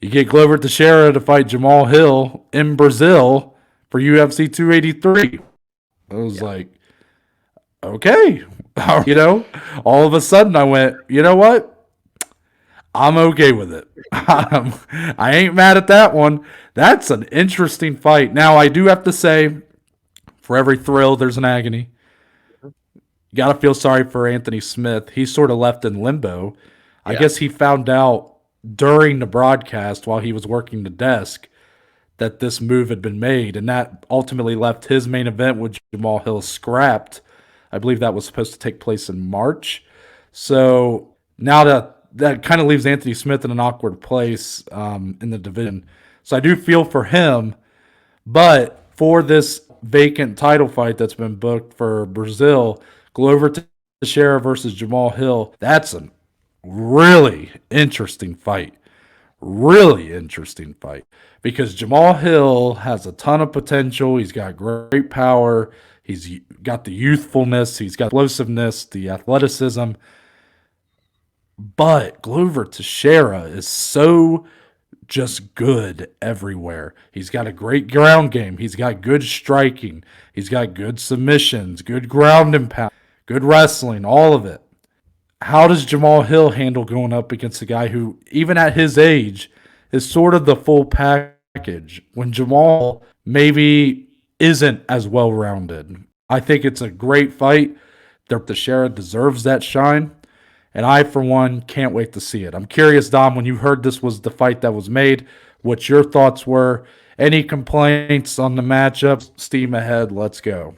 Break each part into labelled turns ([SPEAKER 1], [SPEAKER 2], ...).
[SPEAKER 1] You get Glover Teixeira to fight Jamahal Hill in Brazil for UFC 283. I was
[SPEAKER 2] Yeah.
[SPEAKER 1] like, okay. All of a sudden I went, you know what? I'm okay with it. I ain't mad at that one. That's an interesting fight. Now, I do have to say, for every thrill, there's an agony. You got to feel sorry for Anthony Smith. He's sort of left in limbo. I
[SPEAKER 2] Yeah.
[SPEAKER 1] guess he found out during the broadcast while he was working the desk that this move had been made, and that ultimately left his main event with Jamahal Hill scrapped. I believe that was supposed to take place in March. So now that kind of leaves Anthony Smith in an awkward place in the division. So I do feel for him, but for this vacant title fight that's been booked for Brazil, Glover Teixeira versus Jamahal Hill, that's a really interesting fight. Really interesting fight because Jamahal Hill has a ton of potential. He's got great power. He's got the youthfulness. He's got explosiveness, the athleticism. But Glover Teixeira is so just good everywhere. He's got a great ground game. He's got good striking. He's got good submissions, good ground and pound, good wrestling, all of it. How does Jamahal Hill handle going up against a guy who, even at his age, is sort of the full package when Jamahal maybe isn't as well rounded? I think it's a great fight. Teixeira deserves that shine. And I, for one, can't wait to see it. I'm curious, Dom, when you heard this was the fight that was made, what your thoughts were. Any complaints on the matchup? Steam ahead. Let's go.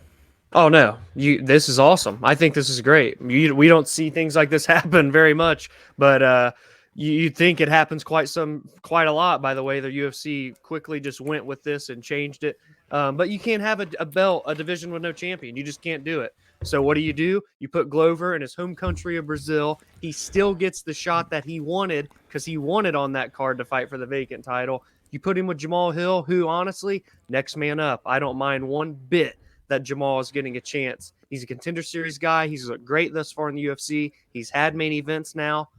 [SPEAKER 2] Oh no, this is awesome. I think this is great. We don't see things like this happen very much, but you think it happens quite a lot. By the way, the UFC quickly just went with this and changed it. But you can't have a division with no champion. You just can't do it. So what do? You put Glover in his home country of Brazil. He still gets the shot that he wanted because he wanted on that card to fight for the vacant title. You put him with Jamahal Hill, who honestly, next man up. I don't mind one bit that Jamahal is getting a chance. He's a contender series guy. He's looked great thus far in the UFC. He's had main events now.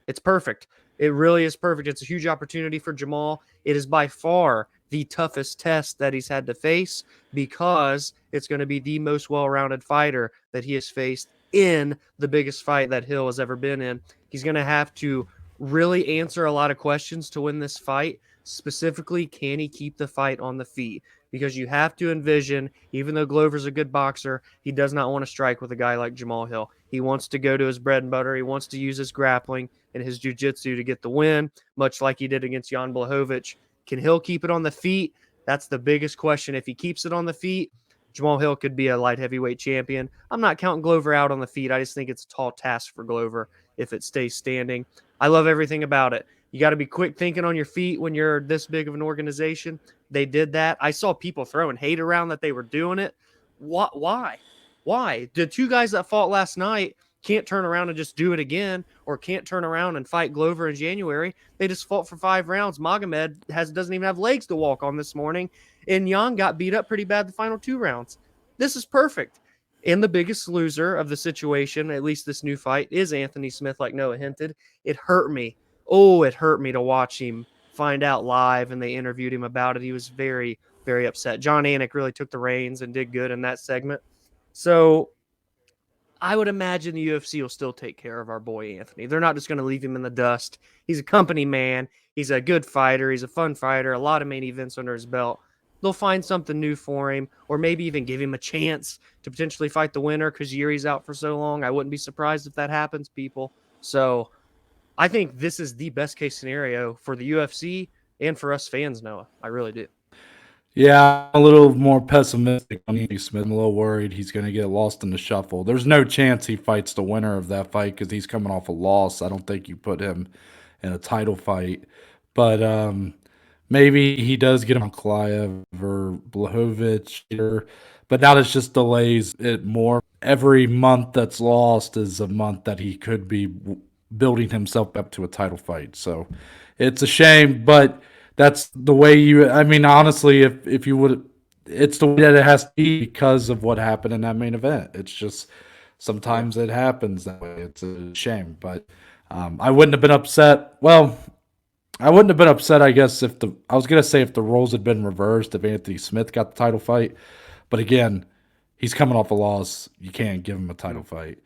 [SPEAKER 2] It's perfect. It really is perfect. It's a huge opportunity for Jamahal. It is by far the toughest test that he's had to face because it's going to be the most well-rounded fighter that he has faced in the biggest fight that Hill has ever been in. He's going to have to really answer a lot of questions to win this fight. Specifically, can he keep the fight on the feet? Because you have to envision, even though Glover's a good boxer, he does not want to strike with a guy like Jamahal Hill. He wants to go to his bread and butter. He wants to use his grappling and his jiu-jitsu to get the win, much like he did against Jan Blachowicz. Can Hill keep it on the feet? That's the biggest question. If he keeps it on the feet, Jamahal Hill could be a light heavyweight champion. I'm not counting Glover out on the feet. I just think it's a tall task for Glover if it stays standing. I love everything about it. You got to be quick thinking on your feet when you're this big of an organization. They did that. I saw people throwing hate around that they were doing it. Why? Why? The two guys that fought last night can't turn around and just do it again, or can't turn around and fight Glover in January. They just fought for 5 rounds. Magomed doesn't even have legs to walk on this morning, and Jan got beat up pretty bad the final 2 rounds. This is perfect. And the biggest loser of the situation, at least this new fight, is Anthony Smith, like Noah hinted. It hurt me. Oh, it hurt me to watch him find out live, and they interviewed him about it. He was very, very upset. John Anik really took the reins and did good in that segment. So I would imagine the UFC will still take care of our boy Anthony. They're not just going to leave him in the dust. He's a company man. He's a good fighter. He's a fun fighter. A lot of main events under his belt. They'll find something new for him, or maybe even give him a chance to potentially fight the winner because Yuri's out for so long. I wouldn't be surprised if that happens, people. So I think this is the best case scenario for the UFC and for us fans, Noah. I really do.
[SPEAKER 1] Yeah, I'm a little more pessimistic on Anthony Smith. I'm a little worried he's going to get lost in the shuffle. There's no chance he fights the winner of that fight because he's coming off a loss. I don't think you put him in a title fight. But maybe he does get on Kliev or Blachowicz. But now this just delays it more. Every month that's lost is a month that he could be building himself up to a title fight. So it's a shame, but that's the way you. I mean, honestly, if you would, it's the way that it has to be because of what happened in that main event. It's just
[SPEAKER 2] Yeah.
[SPEAKER 1] sometimes it happens that way. It's a shame, but I wouldn't have been upset. Well, I wouldn't have been upset, I guess, I was gonna say if the roles had been reversed, if Anthony Smith got the title fight, but again, he's coming off a loss. You can't give him a title fight.